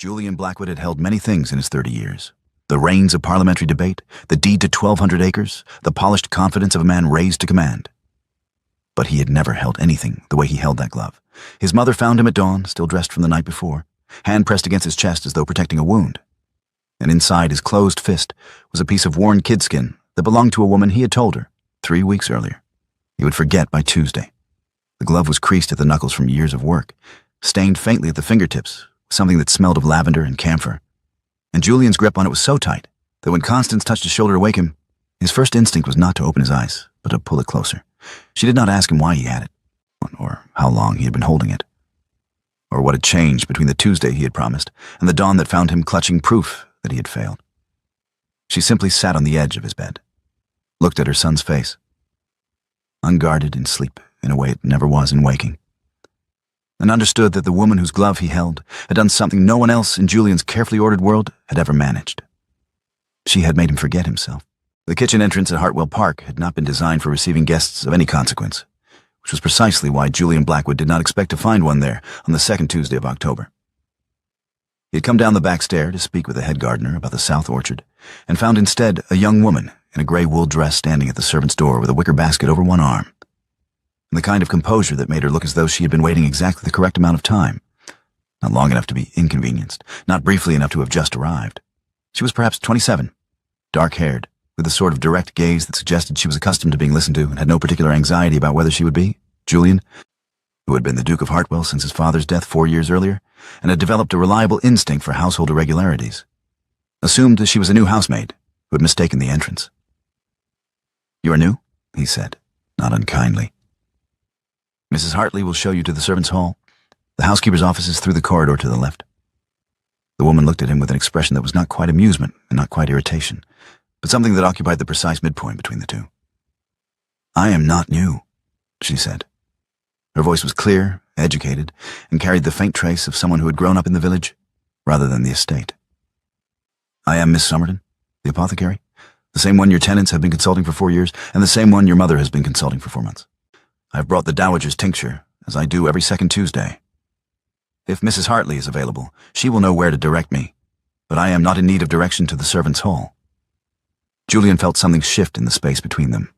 Julian Blackwood had held many things in his 30 years. The reins of parliamentary debate, the deed to 1,200 acres, the polished confidence of a man raised to command. But he had never held anything the way he held that glove. His mother found him at dawn, still dressed from the night before, hand pressed against his chest as though protecting a wound. And inside his closed fist was a piece of worn kidskin that belonged to a woman he had told her 3 weeks earlier he would forget by Tuesday. The glove was creased at the knuckles from years of work, stained faintly at the fingertips, something that smelled of lavender and camphor. And Julian's grip on it was so tight that when Constance touched his shoulder to wake him, his first instinct was not to open his eyes, but to pull it closer. She did not ask him why he had it, or how long he had been holding it, or what had changed between the Tuesday he had promised and the dawn that found him clutching proof that he had failed. She simply sat on the edge of his bed, looked at her son's face, unguarded in sleep in a way it never was in waking, and understood that the woman whose glove he held had done something no one else in Julian's carefully ordered world had ever managed. She had made him forget himself. The kitchen entrance at Hartwell Park had not been designed for receiving guests of any consequence, which was precisely why Julian Blackwood did not expect to find one there on the second Tuesday of October. He had come down the back stair to speak with the head gardener about the south orchard, and found instead a young woman in a gray wool dress standing at the servant's door with a wicker basket over one arm, and the kind of composure that made her look as though she had been waiting exactly the correct amount of time, not long enough to be inconvenienced, not briefly enough to have just arrived. She was perhaps 27, dark-haired, with the sort of direct gaze that suggested she was accustomed to being listened to and had no particular anxiety about whether she would be. Julian, who had been the Duke of Hartwell since his father's death 4 years earlier, and had developed a reliable instinct for household irregularities, assumed that she was a new housemaid who had mistaken the entrance. "You are new?" he said, not unkindly. "Mrs. Hartley will show you to the servants' hall. The housekeeper's office is through the corridor to the left." The woman looked at him with an expression that was not quite amusement and not quite irritation, but something that occupied the precise midpoint between the two. "I am not new," she said. Her voice was clear, educated, and carried the faint trace of someone who had grown up in the village rather than the estate. "I am Miss Somerton, the apothecary, the same one your tenants have been consulting for 4 years, and the same one your mother has been consulting for 4 months. I have brought the Dowager's tincture, as I do every second Tuesday. If Mrs. Hartley is available, she will know where to direct me, but I am not in need of direction to the servants' hall." Julian felt something shift in the space between them,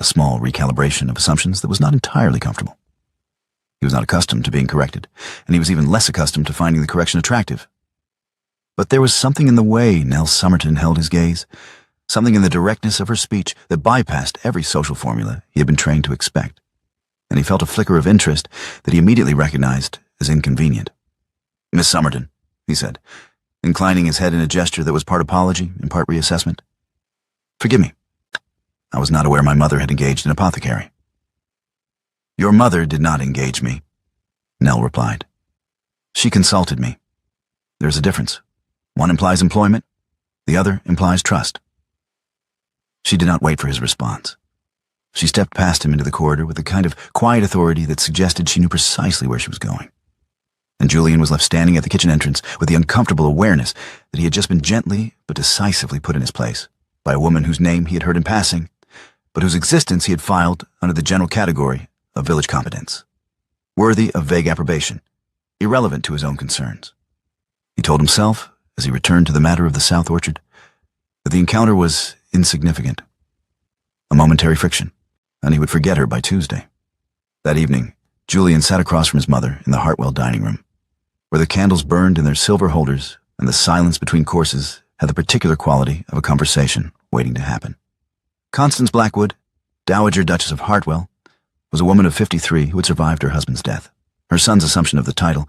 a small recalibration of assumptions that was not entirely comfortable. He was not accustomed to being corrected, and he was even less accustomed to finding the correction attractive. But there was something in the way Nell Somerton held his gaze, something in the directness of her speech that bypassed every social formula he had been trained to expect, and he felt a flicker of interest that he immediately recognized as inconvenient. "Miss Somerton," he said, inclining his head in a gesture that was part apology and part reassessment. "Forgive me. I was not aware my mother had engaged an apothecary." "Your mother did not engage me," Nell replied. "She consulted me. There is a difference. One implies employment, the other implies trust." She did not wait for his response. She stepped past him into the corridor with a kind of quiet authority that suggested she knew precisely where she was going. And Julian was left standing at the kitchen entrance with the uncomfortable awareness that he had just been gently but decisively put in his place by a woman whose name he had heard in passing, but whose existence he had filed under the general category of village competence, worthy of vague approbation, irrelevant to his own concerns. He told himself, as he returned to the matter of the South Orchard, that the encounter was insignificant, a momentary friction, and he would forget her by Tuesday. That evening, Julian sat across from his mother in the Hartwell dining room, where the candles burned in their silver holders and the silence between courses had the particular quality of a conversation waiting to happen. Constance Blackwood, Dowager Duchess of Hartwell, was a woman of 53 who had survived her husband's death, her son's assumption of the title,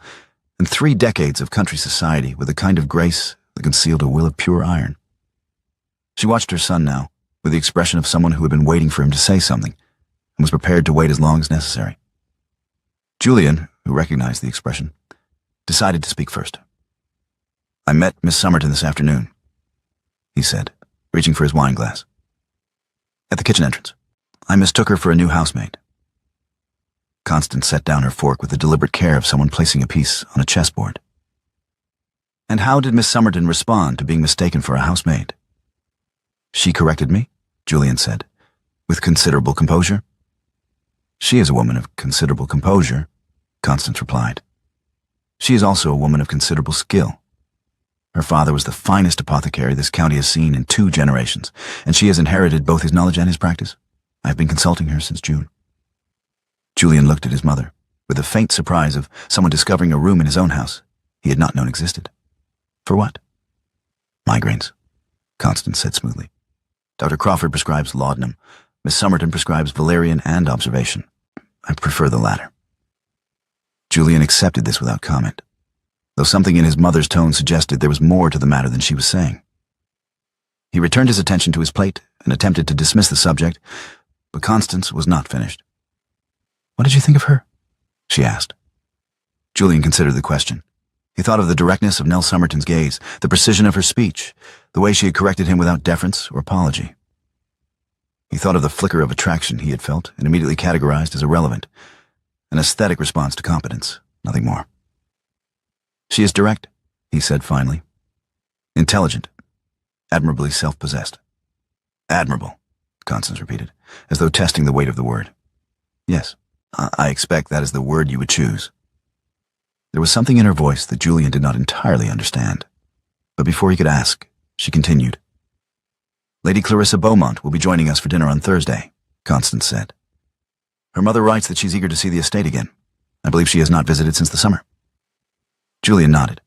and 3 decades of country society with a kind of grace that concealed a will of pure iron. She watched her son now, with the expression of someone who had been waiting for him to say something, and was prepared to wait as long as necessary. Julian, who recognized the expression, decided to speak first. "I met Miss Somerton this afternoon," he said, reaching for his wine glass. "At the kitchen entrance. I mistook her for a new housemaid." Constance set down her fork with the deliberate care of someone placing a piece on a chessboard. "And how did Miss Somerton respond to being mistaken for a housemaid?" "She corrected me," Julian said, with considerable composure. "She is a woman of considerable composure," Constance replied. "She is also a woman of considerable skill. Her father was the finest apothecary this county has seen in 2 generations, and she has inherited both his knowledge and his practice. I have been consulting her since June. Julian looked at his mother, with the faint surprise of someone discovering a room in his own house he had not known existed. For what? Migraines, Constance said smoothly. Dr. Crawford prescribes laudanum. Miss Somerton prescribes valerian and observation. I prefer the latter. Julian accepted this without comment, though something in his mother's tone suggested there was more to the matter than she was saying. He returned his attention to his plate and attempted to dismiss the subject, but Constance was not finished. What did you think of her? She asked. Julian considered the question. He thought of the directness of Nell Somerton's gaze, the precision of her speech, the way she had corrected him without deference or apology. He thought of the flicker of attraction he had felt and immediately categorized as irrelevant, an aesthetic response to competence, nothing more. She is direct, he said finally. Intelligent, admirably self-possessed. Admirable, Constance repeated, as though testing the weight of the word. Yes, I expect that is the word you would choose. There was something in her voice that Julian did not entirely understand. But before he could ask, she continued. Lady Clarissa Beaumont will be joining us for dinner on Thursday, Constance said. Her mother writes that she's eager to see the estate again. I believe she has not visited since the summer. Julian nodded.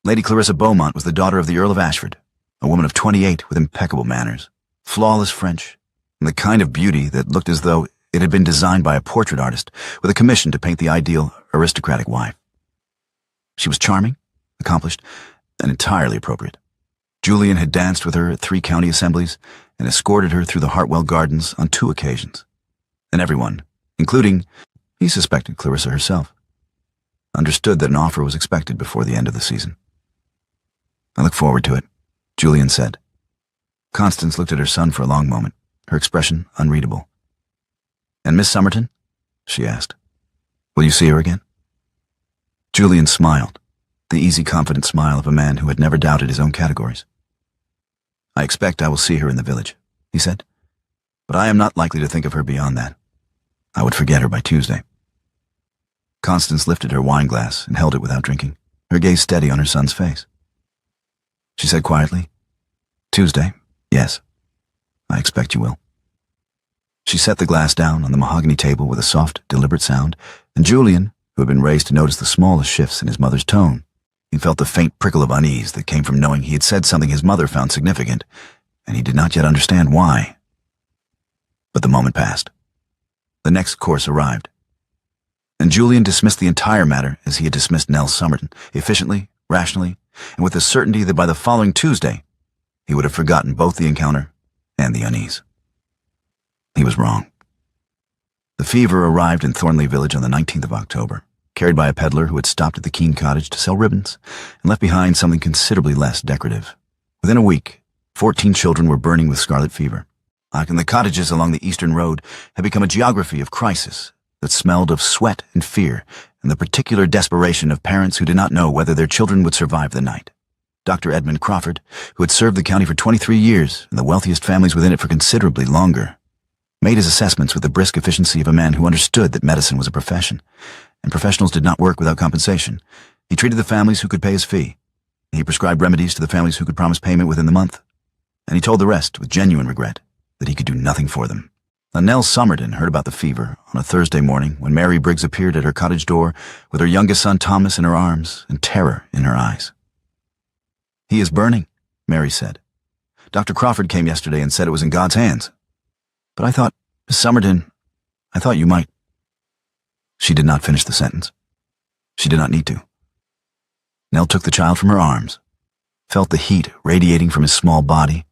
Lady Clarissa Beaumont was the daughter of the Earl of Ashford, a woman of 28 with impeccable manners, flawless French, and the kind of beauty that looked as though it had been designed by a portrait artist with a commission to paint the ideal aristocratic wife. She was charming, accomplished, and entirely appropriate. Julian had danced with her at 3 county assemblies and escorted her through the Hartwell Gardens on 2 occasions. And everyone, including, he suspected, Clarissa herself, understood that an offer was expected before the end of the season. I look forward to it, Julian said. Constance looked at her son for a long moment, her expression unreadable. And Miss Somerton? She asked. Will you see her again? Julian smiled, the easy, confident smile of a man who had never doubted his own categories. I expect I will see her in the village, he said, but I am not likely to think of her beyond that. I would forget her by Tuesday. Constance lifted her wine glass and held it without drinking, her gaze steady on her son's face. She said quietly, Tuesday, yes. I expect you will. She set the glass down on the mahogany table with a soft, deliberate sound, and Julian, who had been raised to notice the smallest shifts in his mother's tone, he felt the faint prickle of unease that came from knowing he had said something his mother found significant, and he did not yet understand why. But the moment passed. The next course arrived, and Julian dismissed the entire matter as he had dismissed Nell Somerton, efficiently, rationally, and with the certainty that by the following Tuesday, he would have forgotten both the encounter and the unease. He was wrong. The fever arrived in Thornley Village on the 19th of October, carried by a peddler who had stopped at the Keene cottage to sell ribbons and left behind something considerably less decorative. Within a week, 14 children were burning with scarlet fever. And the cottages along the eastern road had become a geography of crisis that smelled of sweat and fear and the particular desperation of parents who did not know whether their children would survive the night. Dr. Edmund Crawford, who had served the county for 23 years and the wealthiest families within it for considerably longer, made his assessments with the brisk efficiency of a man who understood that medicine was a profession, and professionals did not work without compensation. He treated the families who could pay his fee. He prescribed remedies to the families who could promise payment within the month. And he told the rest, with genuine regret, that he could do nothing for them. Nell Somerton heard about the fever on a Thursday morning when Mary Briggs appeared at her cottage door with her youngest son Thomas in her arms and terror in her eyes. He is burning, Mary said. Dr. Crawford came yesterday and said it was in God's hands. But I thought, Miss Somerton, I thought you might. She did not finish the sentence. She did not need to. Nell took the child from her arms, felt the heat radiating from his small body,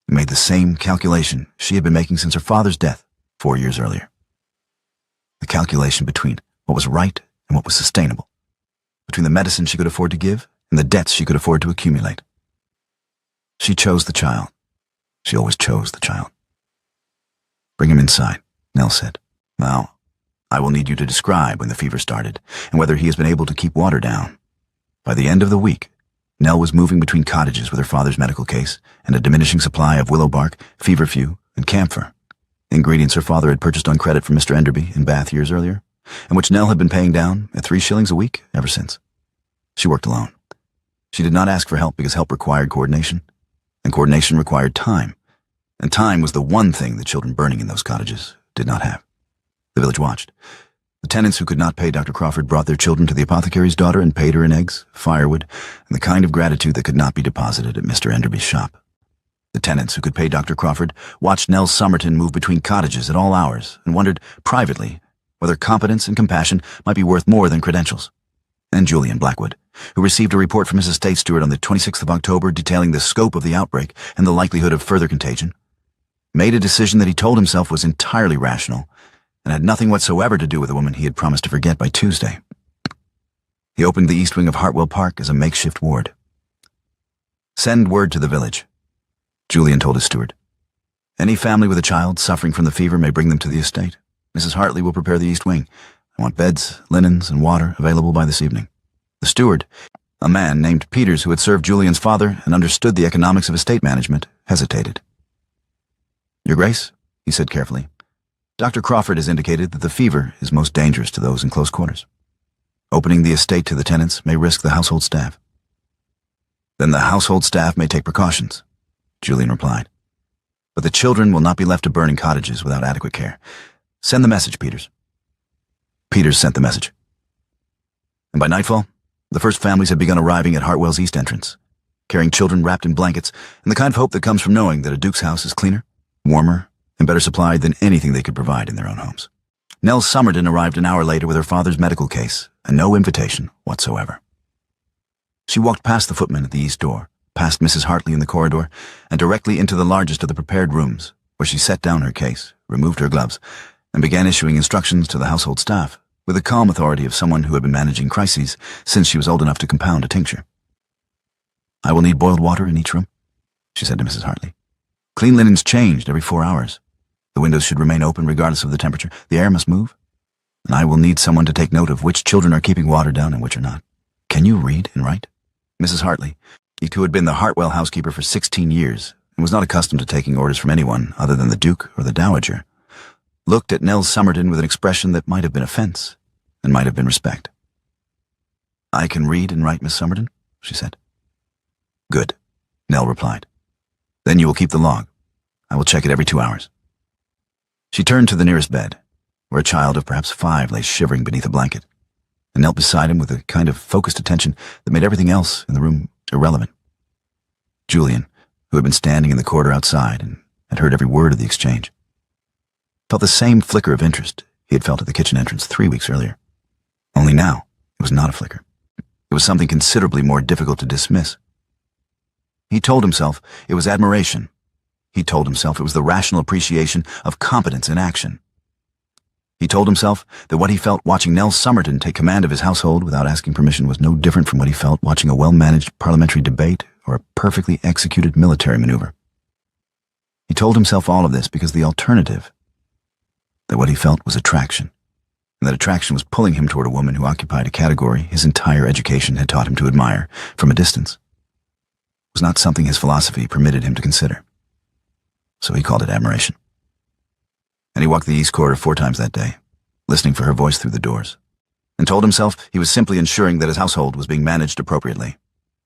and made the same calculation she had been making since her father's death 4 years earlier. The calculation between what was right and what was sustainable, between the medicine she could afford to give and the debts she could afford to accumulate. She chose the child. She always chose the child. Bring him inside, Nell said. Now, I will need you to describe when the fever started and whether he has been able to keep water down. By the end of the week, Nell was moving between cottages with her father's medical case and a diminishing supply of willow bark, feverfew, and camphor, ingredients her father had purchased on credit from Mr. Enderby in Bath years earlier, and which Nell had been paying down at 3 shillings a week ever since. She worked alone. She did not ask for help because help required coordination, and coordination required time, and time was the one thing the children burning in those cottages did not have. The village watched. The tenants who could not pay Dr. Crawford brought their children to the apothecary's daughter and paid her in eggs, firewood, and the kind of gratitude that could not be deposited at Mr. Enderby's shop. The tenants who could pay Dr. Crawford watched Nell Somerton move between cottages at all hours and wondered, privately, whether competence and compassion might be worth more than credentials. And Julian Blackwood, who received a report from his estate steward on the 26th of October detailing the scope of the outbreak and the likelihood of further contagion, made a decision that he told himself was entirely rational and had nothing whatsoever to do with the woman he had promised to forget by Tuesday. He opened the east wing of Hartwell Park as a makeshift ward. "Send word to the village," Julian told his steward. "Any family with a child suffering from the fever may bring them to the estate. Mrs. Hartley will prepare the east wing. I want beds, linens, and water available by this evening." The steward, a man named Peters who had served Julian's father and understood the economics of estate management, hesitated. "Your Grace," he said carefully, "Dr. Crawford has indicated that the fever is most dangerous to those in close quarters. Opening the estate to the tenants may risk the household staff." "Then the household staff may take precautions," Julian replied. "But the children will not be left to burn in cottages without adequate care. Send the message, Peters." Peters sent the message. And by nightfall, the first families had begun arriving at Hartwell's east entrance, carrying children wrapped in blankets and the kind of hope that comes from knowing that a duke's house is cleaner, warmer, and better supplied than anything they could provide in their own homes. Nell Somerton arrived an hour later with her father's medical case and no invitation whatsoever. She walked past the footman at the east door, past Mrs. Hartley in the corridor, and directly into the largest of the prepared rooms, where she set down her case, removed her gloves, and began issuing instructions to the household staff, with the calm authority of someone who had been managing crises since she was old enough to compound a tincture. "I will need boiled water in each room," she said to Mrs. Hartley. "Clean linens changed every 4 hours. The windows should remain open regardless of the temperature. The air must move. And I will need someone to take note of which children are keeping water down and which are not. Can you read and write?" Mrs. Hartley, who had been the Hartwell housekeeper for 16 years and was not accustomed to taking orders from anyone other than the Duke or the Dowager, looked at Nell Somerton with an expression that might have been offense and might have been respect. "I can read and write, Miss Somerton," she said. "Good," Nell replied. "Then you will keep the log. I will check it every 2 hours." She turned to the nearest bed, where a child of perhaps 5 lay shivering beneath a blanket, and knelt beside him with a kind of focused attention that made everything else in the room irrelevant. Julian, who had been standing in the corridor outside and had heard every word of the exchange, felt the same flicker of interest he had felt at the kitchen entrance 3 weeks earlier. Only now, it was not a flicker. It was something considerably more difficult to dismiss. He told himself it was admiration. He told himself it was the rational appreciation of competence in action. He told himself that what he felt watching Nell Somerton take command of his household without asking permission was no different from what he felt watching a well-managed parliamentary debate or a perfectly executed military maneuver. He told himself all of this because the alternative, that what he felt was attraction, and that attraction was pulling him toward a woman who occupied a category his entire education had taught him to admire from a distance, was not something his philosophy permitted him to consider. So he called it admiration. And he walked the east corridor 4 times that day, listening for her voice through the doors, and told himself he was simply ensuring that his household was being managed appropriately.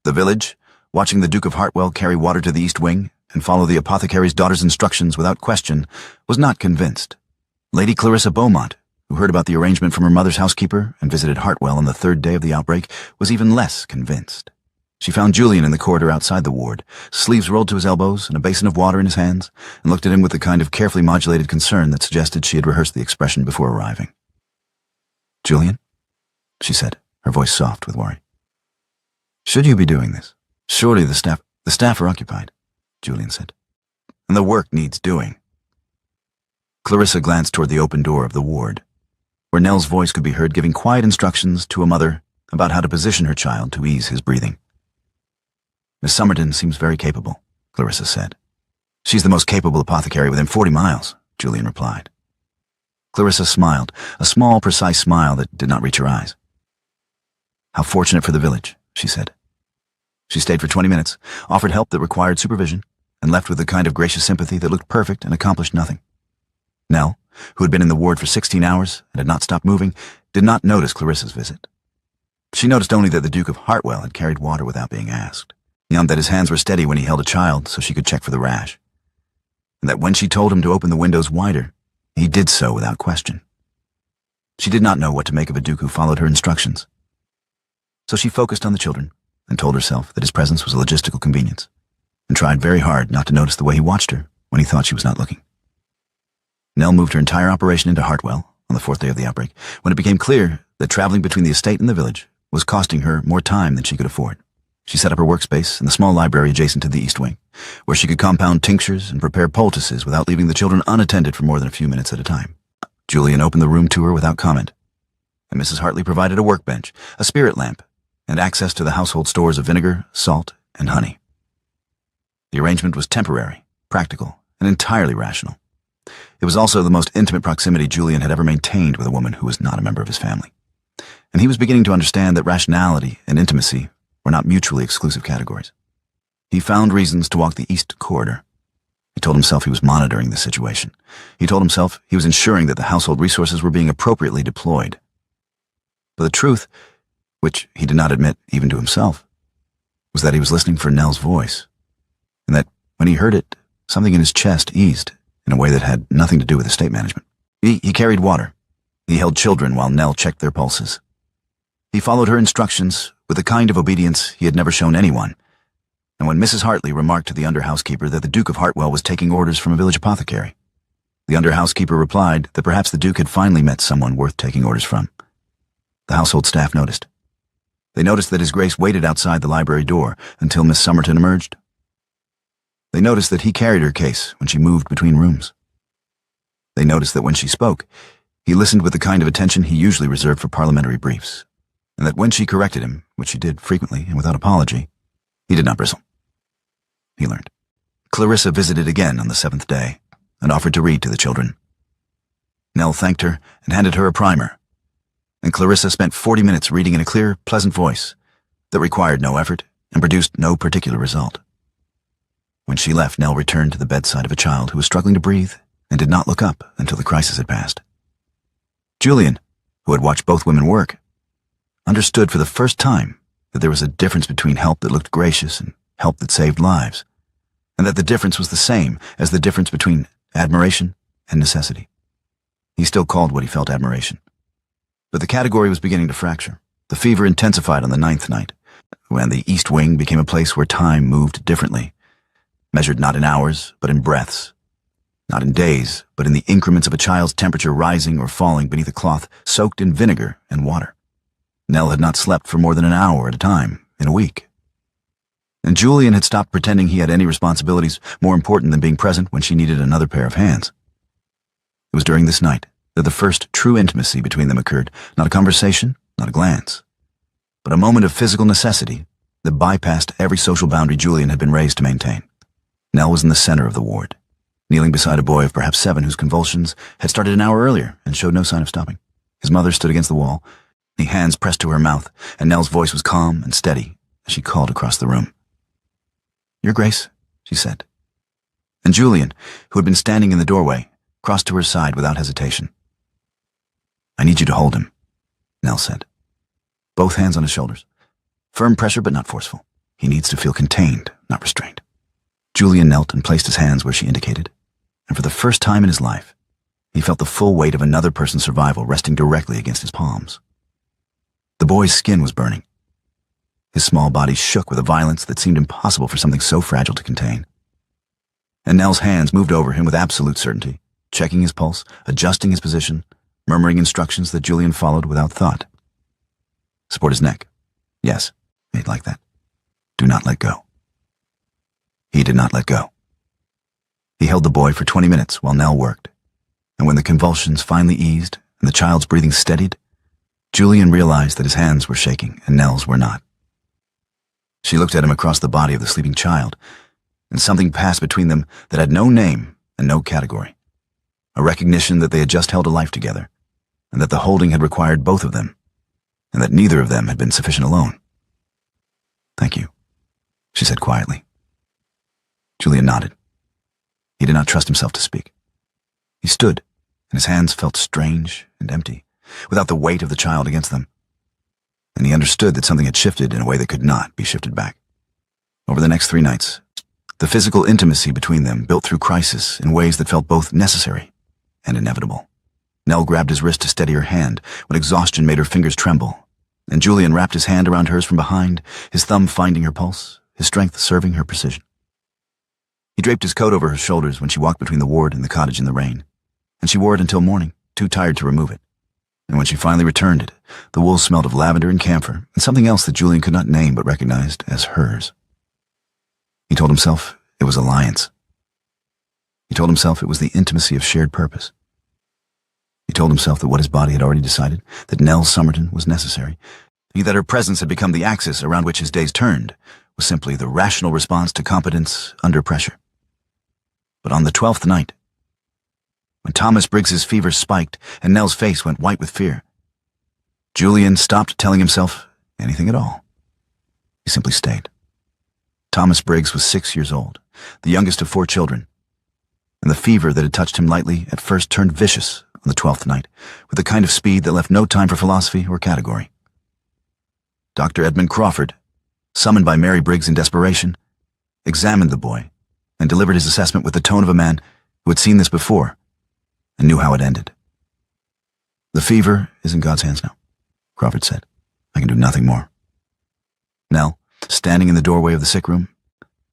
The village, watching the Duke of Hartwell carry water to the east wing and follow the apothecary's daughter's instructions without question, was not convinced. Lady Clarissa Beaumont, who heard about the arrangement from her mother's housekeeper and visited Hartwell on the 3rd day of the outbreak, was even less convinced. She found Julian in the corridor outside the ward, sleeves rolled to his elbows and a basin of water in his hands, and looked at him with the kind of carefully modulated concern that suggested she had rehearsed the expression before arriving. "Julian," she said, her voice soft with worry. "Should you be doing this? Surely the staff are occupied," Julian said. "And the work needs doing." Clarissa glanced toward the open door of the ward, where Nell's voice could be heard giving quiet instructions to a mother about how to position her child to ease his breathing. "Miss Somerton seems very capable," Clarissa said. "She's the most capable apothecary within 40 miles, Julian replied. Clarissa smiled, a small, precise smile that did not reach her eyes. "How fortunate for the village," she said. She stayed for 20 minutes, offered help that required supervision, and left with the kind of gracious sympathy that looked perfect and accomplished nothing. Nell, who had been in the ward for 16 hours and had not stopped moving, did not notice Clarissa's visit. She noticed only that the Duke of Hartwell had carried water without being asked, and that his hands were steady when he held a child so she could check for the rash, and that when she told him to open the windows wider, he did so without question. She did not know what to make of a Duke who followed her instructions, so she focused on the children and told herself that his presence was a logistical convenience, and tried very hard not to notice the way he watched her when he thought she was not looking. Nell moved her entire operation into Hartwell on the 4th day of the outbreak, when it became clear that traveling between the estate and the village was costing her more time than she could afford. She set up her workspace in the small library adjacent to the East Wing, where she could compound tinctures and prepare poultices without leaving the children unattended for more than a few minutes at a time. Julian opened the room to her without comment, and Mrs. Hartley provided a workbench, a spirit lamp, and access to the household stores of vinegar, salt, and honey. The arrangement was temporary, practical, and entirely rational. It was also the most intimate proximity Julian had ever maintained with a woman who was not a member of his family, and he was beginning to understand that rationality and intimacy were not mutually exclusive categories. He found reasons to walk the East Corridor. He told himself he was monitoring the situation. He told himself he was ensuring that the household resources were being appropriately deployed. But the truth, which he did not admit even to himself, was that he was listening for Nell's voice, and that when he heard it, something in his chest eased in a way that had nothing to do with estate management. He carried water. He held children while Nell checked their pulses. He followed her instructions with the kind of obedience he had never shown anyone, and when Mrs. Hartley remarked to the under-housekeeper that the Duke of Hartwell was taking orders from a village apothecary, the under-housekeeper replied that perhaps the Duke had finally met someone worth taking orders from. The household staff noticed. They noticed that His Grace waited outside the library door until Miss Somerton emerged. They noticed that he carried her case when she moved between rooms. They noticed that when she spoke, he listened with the kind of attention he usually reserved for parliamentary briefs, and that when she corrected him, which she did frequently and without apology, he did not bristle. He learned. Clarissa visited again on the 7th day and offered to read to the children. Nell thanked her and handed her a primer, and Clarissa spent 40 minutes reading in a clear, pleasant voice that required no effort and produced no particular result. When she left, Nell returned to the bedside of a child who was struggling to breathe and did not look up until the crisis had passed. Julian, who had watched both women work, understood for the first time that there was a difference between help that looked gracious and help that saved lives, and that the difference was the same as the difference between admiration and necessity. He still called what he felt admiration, but the category was beginning to fracture. The fever intensified on the 9th night, when the East Wing became a place where time moved differently, measured not in hours, but in breaths, not in days, but in the increments of a child's temperature rising or falling beneath a cloth soaked in vinegar and water. Nell had not slept for more than an hour at a time in a week, and Julian had stopped pretending he had any responsibilities more important than being present when she needed another pair of hands. It was during this night that the first true intimacy between them occurred, not a conversation, not a glance, but a moment of physical necessity that bypassed every social boundary Julian had been raised to maintain. Nell was in the center of the ward, kneeling beside a boy of perhaps 7 whose convulsions had started an hour earlier and showed no sign of stopping. His mother stood against the wall, the hands pressed to her mouth, and Nell's voice was calm and steady as she called across the room. "Your Grace," she said. And Julian, who had been standing in the doorway, crossed to her side without hesitation. "I need you to hold him," Nell said. Both hands on his shoulders. Firm pressure, but not forceful. He needs to feel contained, not restrained. Julian knelt and placed his hands where she indicated, and for the first time in his life, he felt the full weight of another person's survival resting directly against his palms. The boy's skin was burning. His small body shook with a violence that seemed impossible for something so fragile to contain. And Nell's hands moved over him with absolute certainty, checking his pulse, adjusting his position, murmuring instructions that Julian followed without thought. Support his neck. Yes, made like that. Do not let go. He did not let go. He held the boy for 20 minutes while Nell worked, and when the convulsions finally eased and the child's breathing steadied, Julian realized that his hands were shaking and Nell's were not. She looked at him across the body of the sleeping child, and something passed between them that had no name and no category. A recognition that they had just held a life together, and that the holding had required both of them, and that neither of them had been sufficient alone. "Thank you," she said quietly. Julian nodded. He did not trust himself to speak. He stood, and his hands felt strange and empty, without the weight of the child against them. and he understood that something had shifted in a way that could not be shifted back. Over the next 3 nights, the physical intimacy between them built through crisis in ways that felt both necessary and inevitable. Nell grabbed his wrist to steady her hand when exhaustion made her fingers tremble, and Julian wrapped his hand around hers from behind, his thumb finding her pulse, his strength serving her precision. He draped his coat over her shoulders when she walked between the ward and the cottage in the rain, and she wore it until morning, too tired to remove it. And when she finally returned it, the wool smelled of lavender and camphor and something else that Julian could not name but recognized as hers. He told himself it was alliance. He told himself it was the intimacy of shared purpose. He told himself that what his body had already decided, that Nell Somerton was necessary, that her presence had become the axis around which his days turned, was simply the rational response to competence under pressure. But on the 12th night, when Thomas Briggs's fever spiked and Nell's face went white with fear, Julian stopped telling himself anything at all. He simply stayed. Thomas Briggs was 6 years old, the youngest of 4 children, and the fever that had touched him lightly at first turned vicious on the 12th night, with a kind of speed that left no time for philosophy or category. Dr. Edmund Crawford, summoned by Mary Briggs in desperation, examined the boy and delivered his assessment with the tone of a man who had seen this before and knew how it ended. "The fever is in God's hands now," Crawford said. "I can do nothing more." Nell, standing in the doorway of the sick room,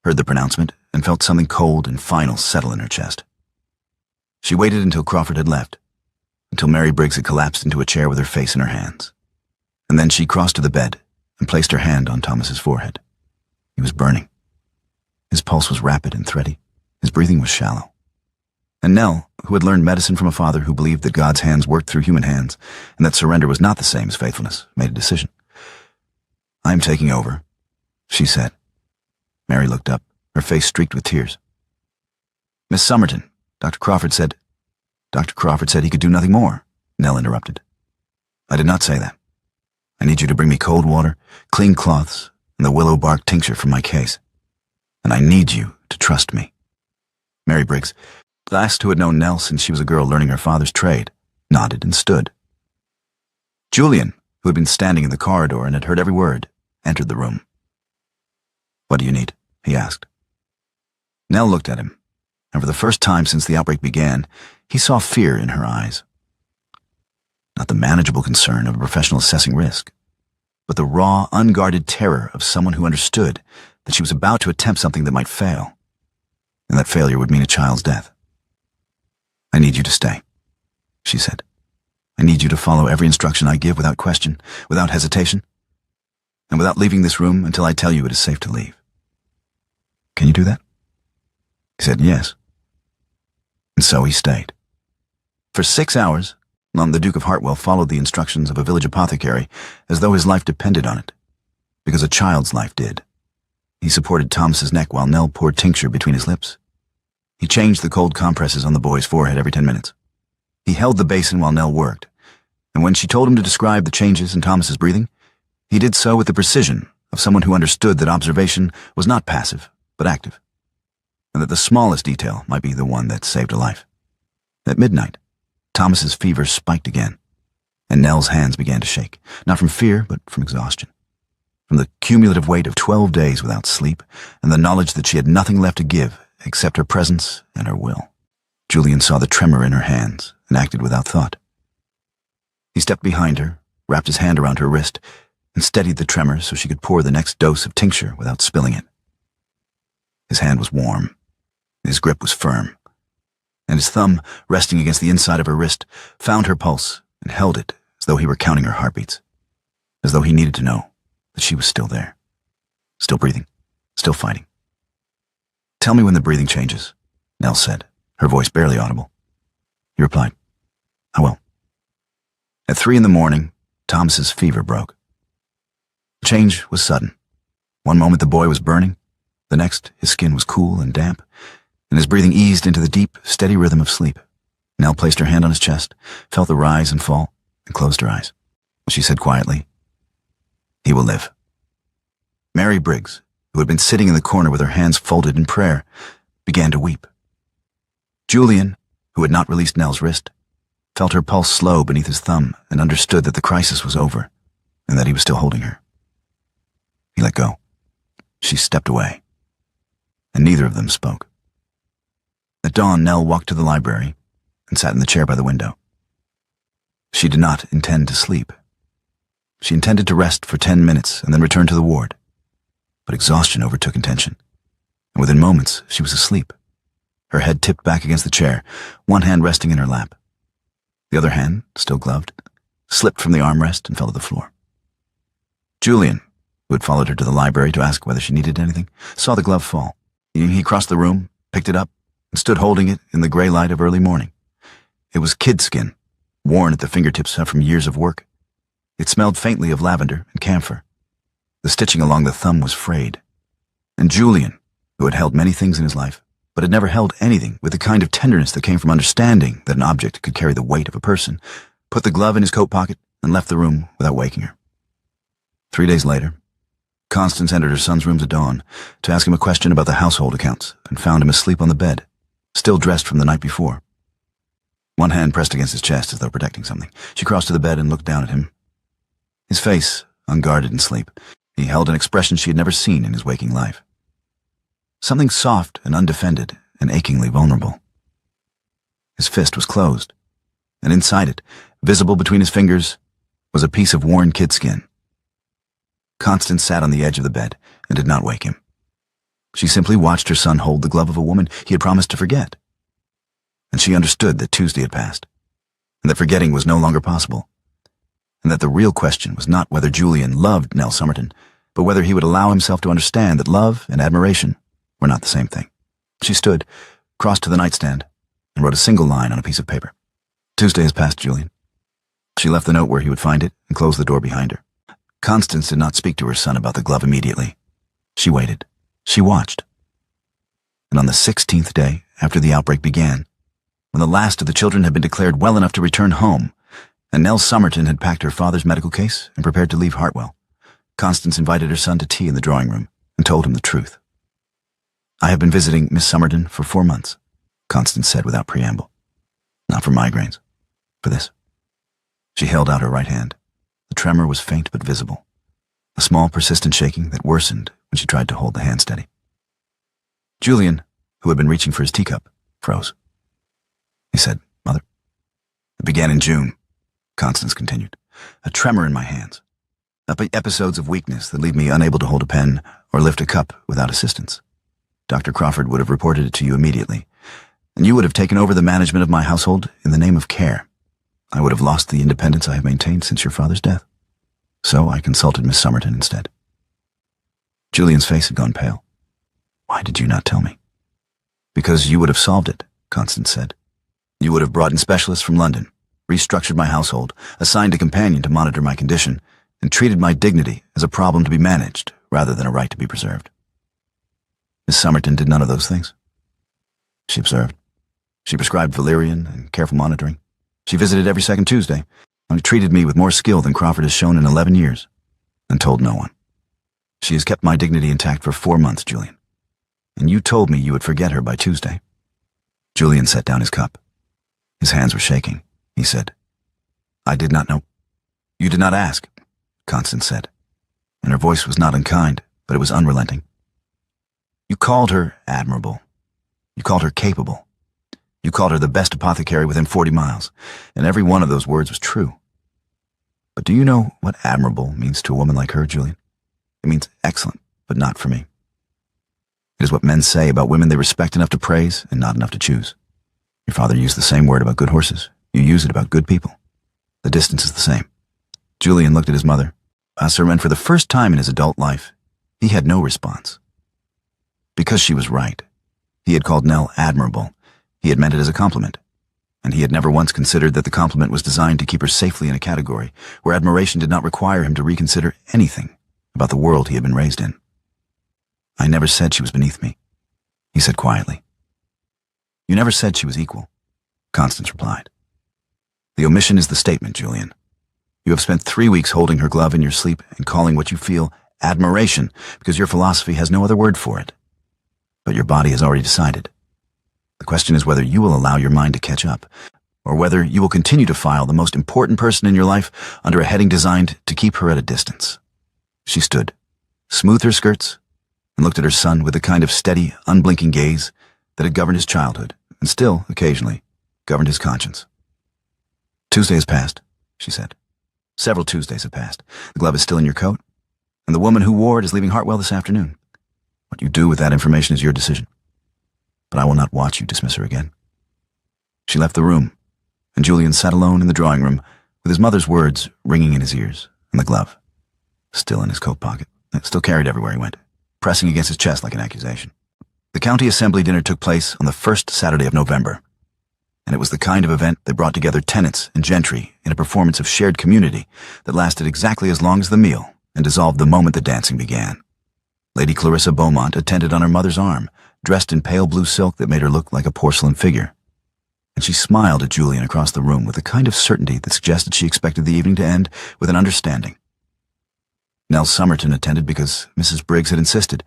heard the pronouncement and felt something cold and final settle in her chest. She waited until Crawford had left, until Mary Briggs had collapsed into a chair with her face in her hands, and then she crossed to the bed and placed her hand on Thomas's forehead. He was burning. His pulse was rapid and thready. His breathing was shallow. And Nell, who had learned medicine from a father who believed that God's hands worked through human hands and that surrender was not the same as faithfulness, made a decision. "I am taking over," she said. Mary looked up, her face streaked with tears. "Miss Somerton, Dr. Crawford said—" "Dr. Crawford said he could do nothing more," Nell interrupted. "I did not say that. I need you to bring me cold water, clean cloths, and the willow bark tincture from my case. And I need you to trust me." Mary Briggs, last who had known Nell since she was a girl learning her father's trade, nodded and stood. Julian, who had been standing in the corridor and had heard every word, entered the room. "What do you need?" he asked. Nell looked at him, and for the first time since the outbreak began, he saw fear in her eyes. Not the manageable concern of a professional assessing risk, but the raw, unguarded terror of someone who understood that she was about to attempt something that might fail, and that failure would mean a child's death. "I need you to stay," she said. "I need you to follow every instruction I give without question, without hesitation, and without leaving this room until I tell you it is safe to leave. Can you do that?" He said yes. And so he stayed. For 6 hours, the Duke of Hartwell followed the instructions of a village apothecary as though his life depended on it, because a child's life did. He supported Thomas's neck while Nell poured tincture between his lips. He changed the cold compresses on the boy's forehead every 10 minutes. He held the basin while Nell worked, and when she told him to describe the changes in Thomas's breathing, he did so with the precision of someone who understood that observation was not passive, but active, and that the smallest detail might be the one that saved a life. At midnight, Thomas's fever spiked again, and Nell's hands began to shake, not from fear, but from exhaustion, from the cumulative weight of 12 days without sleep, and the knowledge that she had nothing left to give except her presence and her will. Julian saw the tremor in her hands and acted without thought. He stepped behind her, wrapped his hand around her wrist, and steadied the tremor so she could pour the next dose of tincture without spilling it. His hand was warm, his grip was firm, and his thumb, resting against the inside of her wrist, found her pulse and held it as though he were counting her heartbeats, as though he needed to know that she was still there, still breathing, still fighting. "Tell me when the breathing changes," Nell said, her voice barely audible. He replied, "I will." At 3 a.m, Thomas's fever broke. The change was sudden. One moment the boy was burning, the next his skin was cool and damp, and his breathing eased into the deep, steady rhythm of sleep. Nell placed her hand on his chest, felt the rise and fall, and closed her eyes. She said quietly, "He will live." Mary Briggs, who had been sitting in the corner with her hands folded in prayer, began to weep. Julian, who had not released Nell's wrist, felt her pulse slow beneath his thumb and understood that the crisis was over, and that he was still holding her. He let go. She stepped away, and neither of them spoke. At dawn, Nell walked to the library and sat in the chair by the window. She did not intend to sleep. She intended to rest for 10 minutes and then return to the ward. But exhaustion overtook intention, and within moments she was asleep, her head tipped back against the chair, one hand resting in her lap. The other hand, still gloved, slipped from the armrest and fell to the floor. Julian, who had followed her to the library to ask whether she needed anything, saw the glove fall. He crossed the room, picked it up, and stood holding it in the gray light of early morning. It was kid skin, worn at the fingertips from years of work. It smelled faintly of lavender and camphor. The stitching along the thumb was frayed. And Julian, who had held many things in his life, but had never held anything with the kind of tenderness that came from understanding that an object could carry the weight of a person, put the glove in his coat pocket and left the room without waking her. 3 days later, Constance entered her son's rooms at dawn to ask him a question about the household accounts and found him asleep on the bed, still dressed from the night before. One hand pressed against his chest as though protecting something. She crossed to the bed and looked down at him. His face, unguarded in sleep, he held an expression she had never seen in his waking life. Something soft and undefended and achingly vulnerable. His fist was closed, and inside it, visible between his fingers, was a piece of worn kid skin. Constance sat on the edge of the bed and did not wake him. She simply watched her son hold the glove of a woman he had promised to forget. And she understood that Tuesday had passed, and that forgetting was no longer possible, and that the real question was not whether Julian loved Nell Somerton, but whether he would allow himself to understand that love and admiration were not the same thing. She stood, crossed to the nightstand, and wrote a single line on a piece of paper. Tuesday has passed, Julian. She left the note where he would find it and closed the door behind her. Constance did not speak to her son about the glove immediately. She waited. She watched. And on the 16th day after the outbreak began, when the last of the children had been declared well enough to return home, and Nell Somerton had packed her father's medical case and prepared to leave Hartwell, Constance invited her son to tea in the drawing room and told him the truth. "I have been visiting Miss Somerton for 4 months," Constance said without preamble. "Not for migraines. For this." She held out her right hand. The tremor was faint but visible, a small persistent shaking that worsened when she tried to hold the hand steady. Julian, who had been reaching for his teacup, froze. He said, "Mother." "It began in June," Constance continued. "A tremor in my hands. Episodes of weakness that leave me unable to hold a pen or lift a cup without assistance. Dr. Crawford would have reported it to you immediately, and you would have taken over the management of my household in the name of care. I would have lost the independence I have maintained since your father's death. So I consulted Miss Somerton instead." Julian's face had gone pale. "Why did you not tell me?" "Because you would have solved it," Constance said. "You would have brought in specialists from London, restructured my household, assigned a companion to monitor my condition, and treated my dignity as a problem to be managed rather than a right to be preserved." Miss Somerton did none of those things. She observed. She prescribed valerian and careful monitoring. She visited every second Tuesday, and treated me with more skill than Crawford has shown in 11 years, and told no one. She has kept my dignity intact for 4 months, Julian. And you told me you would forget her by Tuesday. Julian set down his cup. His hands were shaking. He said, "I did not know." "You did not ask," Constance said, and her voice was not unkind, but it was unrelenting. "You called her admirable. You called her capable. You called her the best apothecary within 40 miles, and every one of those words was true. But do you know what admirable means to a woman like her, Julian? It means excellent, but not for me. It is what men say about women they respect enough to praise and not enough to choose. Your father used the same word about good horses. You use it about good people. The distance is the same." Julian looked at his mother. And for the first time in his adult life, he had no response. Because she was right. He had called Nell admirable. He had meant it as a compliment, and he had never once considered that the compliment was designed to keep her safely in a category where admiration did not require him to reconsider anything about the world he had been raised in. "I never said she was beneath me," he said quietly. "You never said she was equal," Constance replied. "The omission is the statement, Julian. You have spent 3 weeks holding her glove in your sleep and calling what you feel admiration because your philosophy has no other word for it. But your body has already decided. The question is whether you will allow your mind to catch up, or whether you will continue to file the most important person in your life under a heading designed to keep her at a distance. She stood, smoothed her skirts, and looked at her son with the kind of steady, unblinking gaze that had governed his childhood, and still, occasionally, governed his conscience. "Tuesday has passed," she said. "Several Tuesdays have passed. The glove is still in your coat, and the woman who wore it is leaving Hartwell this afternoon. What you do with that information is your decision. But I will not watch you dismiss her again." She left the room, and Julian sat alone in the drawing room with his mother's words ringing in his ears, and the glove still in his coat pocket, still carried everywhere he went, pressing against his chest like an accusation. The county assembly dinner took place on the first Saturday of November, and it was the kind of event that brought together tenants and gentry in a performance of shared community that lasted exactly as long as the meal and dissolved the moment the dancing began. Lady Clarissa Beaumont attended on her mother's arm, dressed in pale blue silk that made her look like a porcelain figure, and she smiled at Julian across the room with a kind of certainty that suggested she expected the evening to end with an understanding. Nell Somerton attended because Mrs. Briggs had insisted,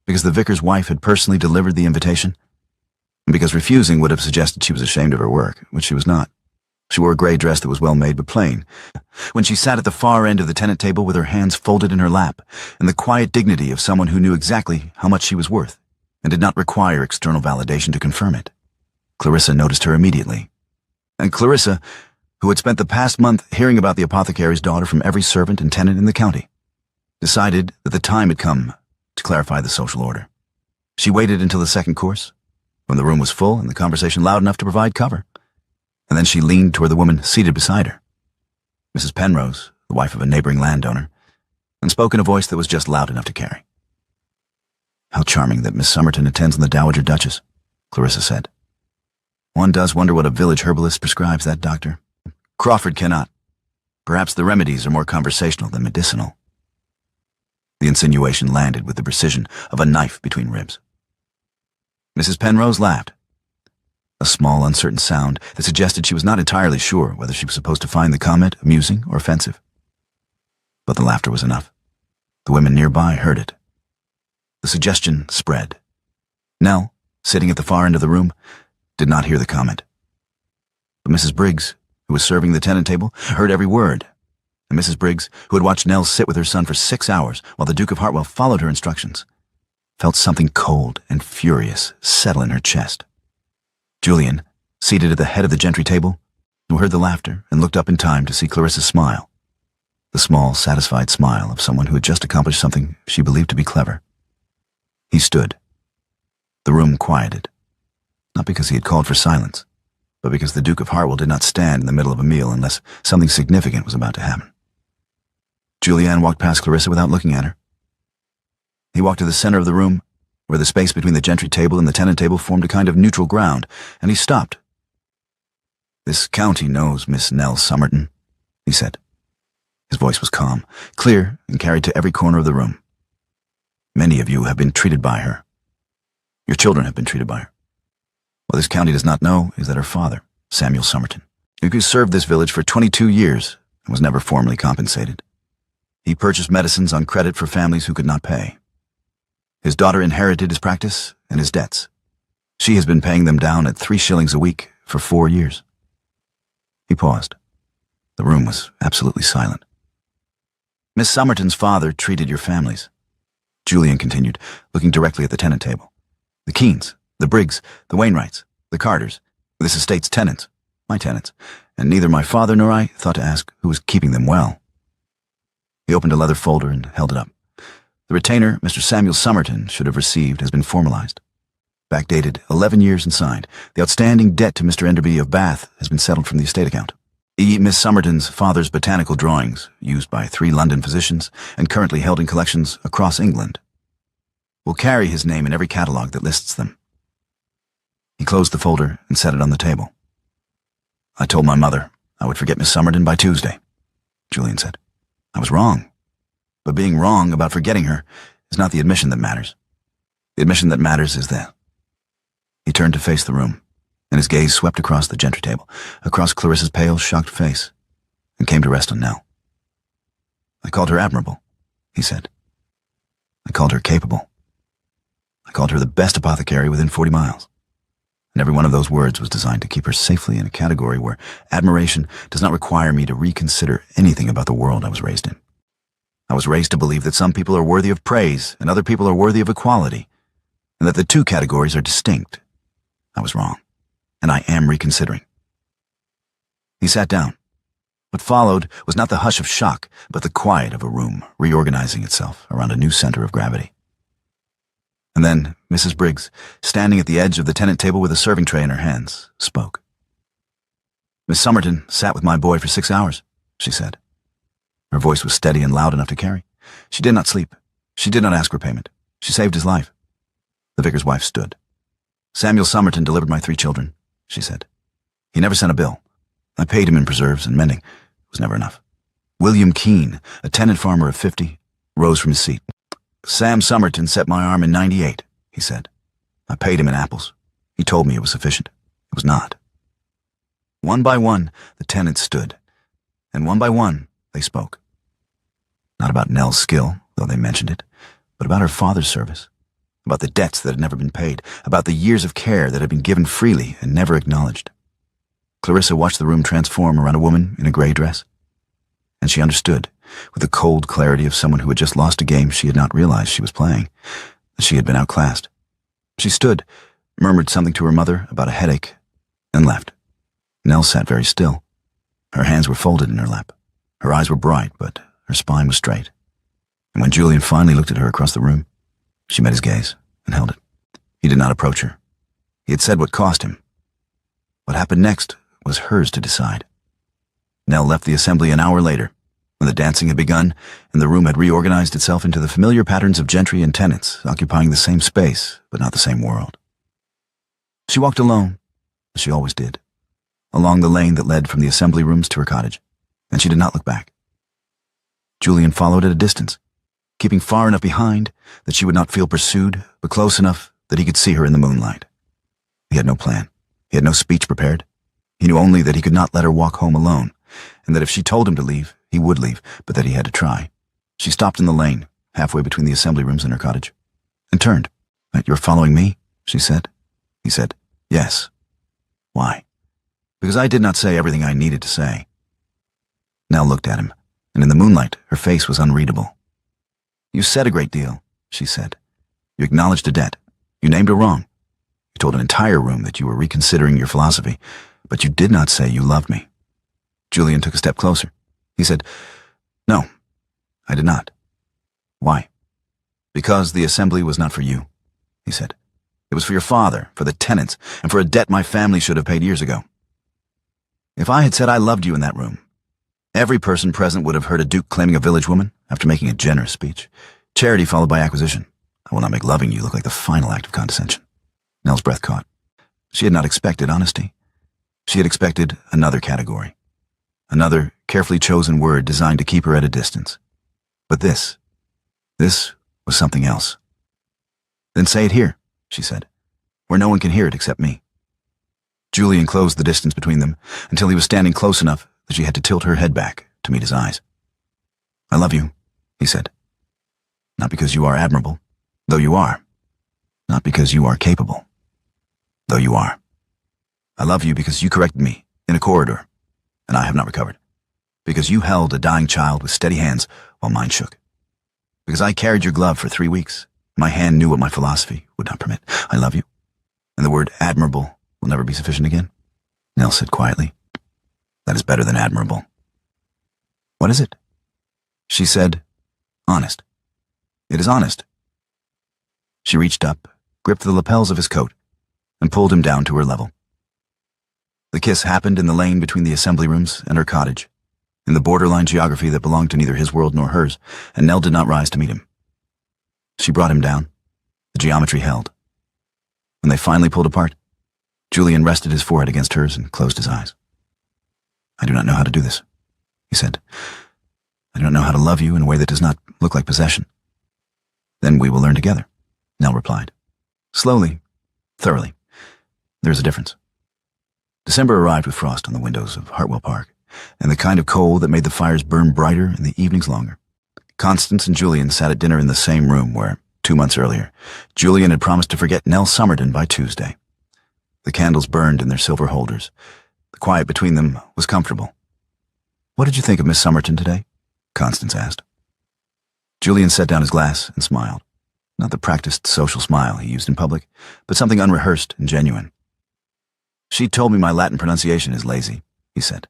because the vicar's wife had personally delivered the invitation, and because refusing would have suggested she was ashamed of her work, which she was not. She wore a gray dress that was well made but plain. When she sat at the far end of the tenant table with her hands folded in her lap, and the quiet dignity of someone who knew exactly how much she was worth, and did not require external validation to confirm it, Clarissa noticed her immediately. And Clarissa, who had spent the past month hearing about the apothecary's daughter from every servant and tenant in the county, decided that the time had come to clarify the social order. She waited until the second course, when the room was full and the conversation loud enough to provide cover, and then she leaned toward the woman seated beside her, Mrs. Penrose, the wife of a neighboring landowner, and spoke in a voice that was just loud enough to carry. "How charming that Miss Somerton attends on the Dowager Duchess," Clarissa said. "One does wonder what a village herbalist prescribes that doctor. Crawford cannot. Perhaps the remedies are more conversational than medicinal." The insinuation landed with the precision of a knife between ribs. Mrs. Penrose laughed, a small, uncertain sound that suggested she was not entirely sure whether she was supposed to find the comment amusing or offensive. But the laughter was enough. The women nearby heard it. The suggestion spread. Nell, sitting at the far end of the room, did not hear the comment. But Mrs. Briggs, who was serving the tenant table, heard every word. And Mrs. Briggs, who had watched Nell sit with her son for 6 hours while the Duke of Hartwell followed her instructions, felt something cold and furious settle in her chest. Julian, seated at the head of the gentry table, who heard the laughter and looked up in time to see Clarissa smile, the small, satisfied smile of someone who had just accomplished something she believed to be clever. He stood. The room quieted, not because he had called for silence, but because the Duke of Hartwell did not stand in the middle of a meal unless something significant was about to happen. Julian walked past Clarissa without looking at her. He walked to the center of the room, where the space between the gentry table and the tenant table formed a kind of neutral ground, and he stopped. "This county knows Miss Nell Somerton," he said. His voice was calm, clear, and carried to every corner of the room. "Many of you have been treated by her. Your children have been treated by her. What this county does not know is that her father, Samuel Somerton, who served this village for 22 years and was never formally compensated. He purchased medicines on credit for families who could not pay. His daughter inherited his practice and his debts. She has been paying them down at 3 shillings a week for 4 years. He paused. The room was absolutely silent. "Miss Somerton's father treated your families," Julian continued, looking directly at the tenant table. "The Keens, the Briggs, the Wainwrights, the Carters, this estate's tenants, my tenants, and neither my father nor I thought to ask who was keeping them well." He opened a leather folder and held it up. "The retainer Mr. Samuel Somerton should have received has been formalized. Backdated 11 years and signed. The outstanding debt to Mr. Enderby of Bath has been settled from the estate account. Miss Somerton's father's botanical drawings, used by 3 London physicians and currently held in collections across England, will carry his name in every catalogue that lists them." He closed the folder and set it on the table. "I told my mother I would forget Miss Somerton by Tuesday," Julian said. "I was wrong. But being wrong about forgetting her is not the admission that matters. The admission that matters is that." He turned to face the room, and his gaze swept across the gentry table, across Clarissa's pale, shocked face, and came to rest on Nell. "I called her admirable," he said. "I called her capable. I called her the best apothecary within 40 miles. and every one of those words was designed to keep her safely in a category where admiration does not require me to reconsider anything about the world I was raised in. I was raised to believe that some people are worthy of praise and other people are worthy of equality, and that the two categories are distinct. I was wrong, and I am reconsidering. He sat down. What followed was not the hush of shock, but the quiet of a room reorganizing itself around a new center of gravity. And then Mrs. Briggs, standing at the edge of the tenant table with a serving tray in her hands, spoke. "Miss Somerton sat with my boy for 6 hours," she said. Her voice was steady and loud enough to carry. "She did not sleep. She did not ask for payment. She saved his life." The vicar's wife stood. "Samuel Somerton delivered my 3 children," she said. "He never sent a bill. I paid him in preserves and mending. It was never enough." William Keene, a tenant farmer of 50, rose from his seat. "Sam Somerton set my arm in 98, he said. "I paid him in apples. He told me it was sufficient. It was not." One by one, the tenants stood, and one by one, they spoke. Not about Nell's skill, though they mentioned it, but about her father's service, about the debts that had never been paid, about the years of care that had been given freely and never acknowledged. Clarissa watched the room transform around a woman in a gray dress, and she understood, with the cold clarity of someone who had just lost a game she had not realized she was playing, that she had been outclassed. She stood, murmured something to her mother about a headache, and left. Nell sat very still. Her hands were folded in her lap. Her eyes were bright, but her spine was straight. And when Julian finally looked at her across the room, she met his gaze and held it. He did not approach her. He had said what cost him. What happened next was hers to decide. Nell left the assembly an hour later, when the dancing had begun and the room had reorganized itself into the familiar patterns of gentry and tenants occupying the same space but not the same world. She walked alone, as she always did, along the lane that led from the assembly rooms to her cottage, and she did not look back. Julian followed at a distance, keeping far enough behind that she would not feel pursued, but close enough that he could see her in the moonlight. He had no plan. He had no speech prepared. He knew only that he could not let her walk home alone, and that if she told him to leave, he would leave, but that he had to try. She stopped in the lane, halfway between the assembly rooms and her cottage, and turned. "You're following me?" she said. He said, "Yes." "Why?" "Because I did not say everything I needed to say." Nell looked at him, and in the moonlight, her face was unreadable. "You said a great deal," she said. "You acknowledged a debt. You named a wrong. You told an entire room that you were reconsidering your philosophy, but you did not say you loved me." Julian took a step closer. He said, "No, I did not." "Why?" "Because the assembly was not for you," he said. "It was for your father, for the tenants, and for a debt my family should have paid years ago. If I had said I loved you in that room, every person present would have heard a duke claiming a village woman after making a generous speech. Charity followed by acquisition. I will not make loving you look like the final act of condescension." Nell's breath caught. She had not expected honesty. She had expected another category. Another carefully chosen word designed to keep her at a distance. But this was something else. "Then say it here," she said, "where no one can hear it except me." Julian closed the distance between them until he was standing close enough that she had to tilt her head back to meet his eyes. "I love you," he said. "Not because you are admirable, though you are. Not because you are capable, though you are. I love you because you corrected me in a corridor, and I have not recovered. Because you held a dying child with steady hands while mine shook. Because I carried your glove for 3 weeks. My hand knew what my philosophy would not permit. I love you, and the word admirable will never be sufficient again." Nell said quietly, "That is better than admirable." "What is it?" She said, "Honest. It is honest." She reached up, gripped the lapels of his coat, and pulled him down to her level. The kiss happened in the lane between the assembly rooms and her cottage, in the borderline geography that belonged to neither his world nor hers, and Nell did not rise to meet him. She brought him down. The geometry held. When they finally pulled apart, Julian rested his forehead against hers and closed his eyes. "I do not know how to do this," he said. "I do not know how to love you in a way that does not look like possession." "Then we will learn together," Nell replied. "Slowly, thoroughly. There is a difference." December arrived with frost on the windows of Hartwell Park, and the kind of cold that made the fires burn brighter and the evenings longer. Constance and Julian sat at dinner in the same room where, 2 months earlier, Julian had promised to forget Nell Somerton by Tuesday. The candles burned in their silver holders. The quiet between them was comfortable. "What did you think of Miss Somerton today?" Constance asked. Julian set down his glass and smiled. Not the practiced social smile he used in public, but something unrehearsed and genuine. "She told me my Latin pronunciation is lazy," he said.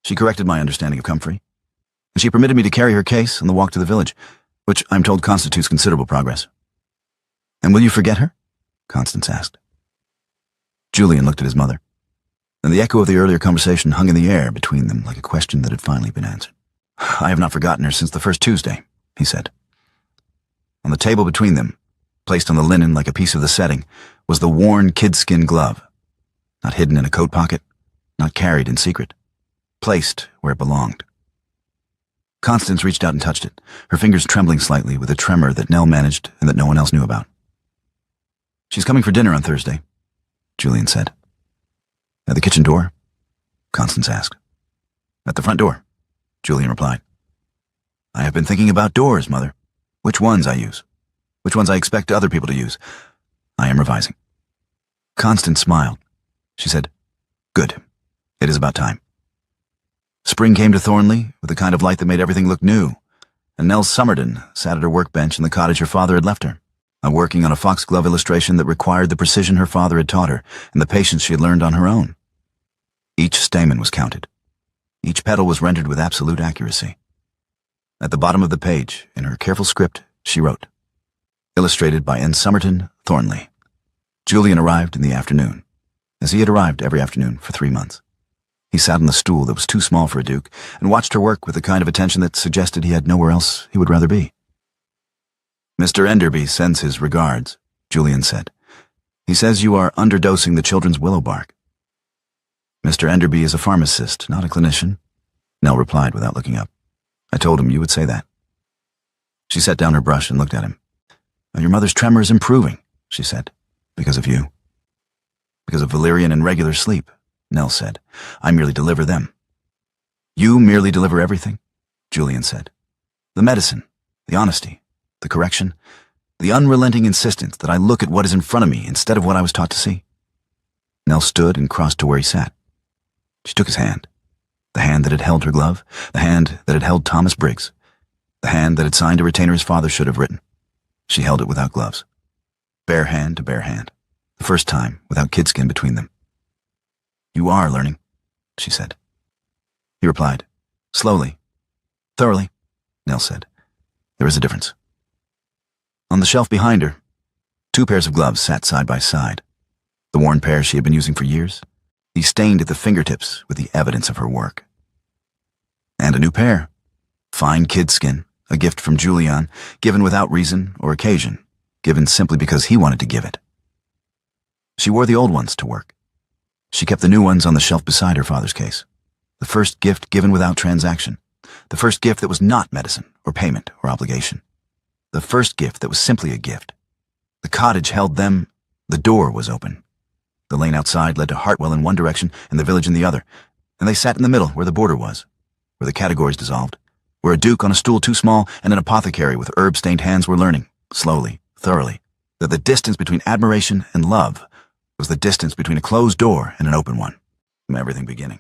"She corrected my understanding of Comfrey. And she permitted me to carry her case on the walk to the village, which I'm told constitutes considerable progress." "And will you forget her?" Constance asked. Julian looked at his mother, and the echo of the earlier conversation hung in the air between them like a question that had finally been answered. "I have not forgotten her since the first Tuesday," he said. On the table between them, placed on the linen like a piece of the setting, was the worn kid-skin glove, not hidden in a coat pocket, not carried in secret, placed where it belonged. Constance reached out and touched it, her fingers trembling slightly with a tremor that Nell managed and that no one else knew about. "She's coming for dinner on Thursday," Julian said. "At the kitchen door?" Constance asked. "At the front door," Julian replied. "I have been thinking about doors, Mother. Which ones I use. Which ones I expect other people to use. I am revising." Constance smiled. She said, "Good. It is about time." Spring came to Thornley with a kind of light that made everything look new, and Nell Somerton sat at her workbench in the cottage her father had left her, working on a foxglove illustration that required the precision her father had taught her and the patience she had learned on her own. Each stamen was counted. Each petal was rendered with absolute accuracy. At the bottom of the page, in her careful script, she wrote, "Illustrated by N. Somerton, Thornley." Julian arrived in the afternoon, as he had arrived every afternoon for 3 months. He sat on the stool that was too small for a duke and watched her work with a kind of attention that suggested he had nowhere else he would rather be. "Mr. Enderby sends his regards," Julian said. "He says you are underdosing the children's willow bark." "Mr. Enderby is a pharmacist, not a clinician," Nell replied without looking up. "I told him you would say that." She set down her brush and looked at him. "Your mother's tremor is improving," she said. "Because of you." "Because of valerian and regular sleep," Nell said. "I merely deliver them." "You merely deliver everything?" Julian said. "The medicine, the honesty, the correction, the unrelenting insistence that I look at what is in front of me instead of what I was taught to see." Nell stood and crossed to where he sat. She took his hand, the hand that had held her glove, the hand that had held Thomas Briggs, the hand that had signed a retainer his father should have written. She held it without gloves, bare hand to bare hand, the first time without kidskin between them. "You are learning," she said. He replied, "Slowly, thoroughly," Nell said. "There is a difference." On the shelf behind her, 2 pairs of gloves sat side by side, the worn pair she had been using for years, these stained at the fingertips with the evidence of her work. And a new pair, fine kid skin, a gift from Julian, given without reason or occasion, given simply because he wanted to give it. She wore the old ones to work. She kept the new ones on the shelf beside her father's case, the first gift given without transaction, the first gift that was not medicine or payment or obligation, the first gift that was simply a gift. The cottage held them, the door was open. The lane outside led to Hartwell in one direction and the village in the other, and they sat in the middle where the border was, where the categories dissolved, where a duke on a stool too small and an apothecary with herb-stained hands were learning, slowly, thoroughly, that the distance between admiration and love was the distance between a closed door and an open one, from everything beginning.